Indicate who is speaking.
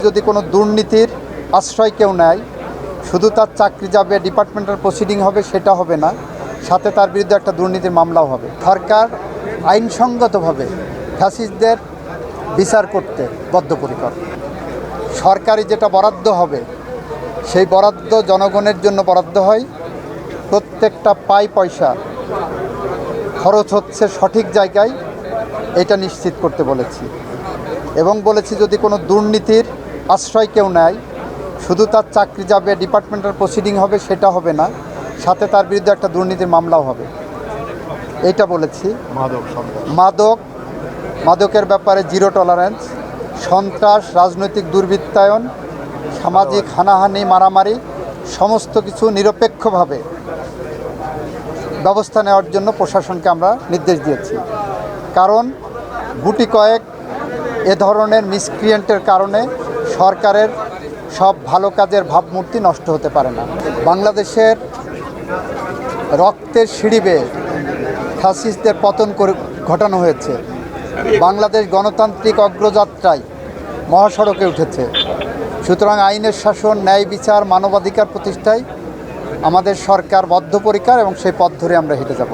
Speaker 1: যদি কোনো দুর্নীতির আশ্রয় কেউ নেয়, শুধু তার চাকরি যাবে, ডিপার্টমেন্টাল প্রসিডিং হবে সেটা হবে না, সাথে তার বিরুদ্ধে একটা দুর্নীতির মামলাও হবে। সরকার আইনসঙ্গতভাবে ফ্যাসিস্টদের বিচার করতে বদ্ধপরিকর। সরকারি যেটা বরাদ্দ হবে সেই বরাদ্দ জনগণের জন্য বরাদ্দ হয়, প্রত্যেকটা পয়সা খরচ হচ্ছে সঠিক জায়গায়, এটা নিশ্চিত করতে বলেছি। এবং বলেছি যদি কোনো দুর্নীতির আশ্রয় কেউ নেয়, শুধু তার চাকরি যাবে, ডিপার্টমেন্টাল প্রসিডিং হবে সেটা হবে না, সাথে তার বিরুদ্ধে একটা দুর্নীতির মামলাও হবে, এটা বলেছি। মাদকের ব্যাপারে জিরো টলারেন্স, সন্ত্রাস, রাজনৈতিক দুর্বৃত্তায়ন, সামাজিক হানাহানি, মারামারি সমস্ত কিছু নিরপেক্ষভাবে ব্যবস্থা নেওয়ার জন্য প্রশাসনকে আমরা নির্দেশ দিয়েছি। কারণ গুটি কয়েক এ ধরনের মিসক্রিয়েন্টের কারণে সরকারের সব ভালো কাজের ভাবমূর্তি নষ্ট হতে পারে না। বাংলাদেশের রক্তের সিঁড়ি বেয়ে ফ্যাসিস্টদের পতন ঘটানো হয়েছে। বাংলাদেশ গণতান্ত্রিক অগ্রযাত্রায় মহাসড়কে উঠেছে। সুতরাং আইনের শাসন, ন্যায় বিচার, মানবাধিকার প্রতিষ্ঠায় আমাদের সরকার বদ্ধপরিকর এবং সেই পথ ধরে আমরা হেঁটে যাব।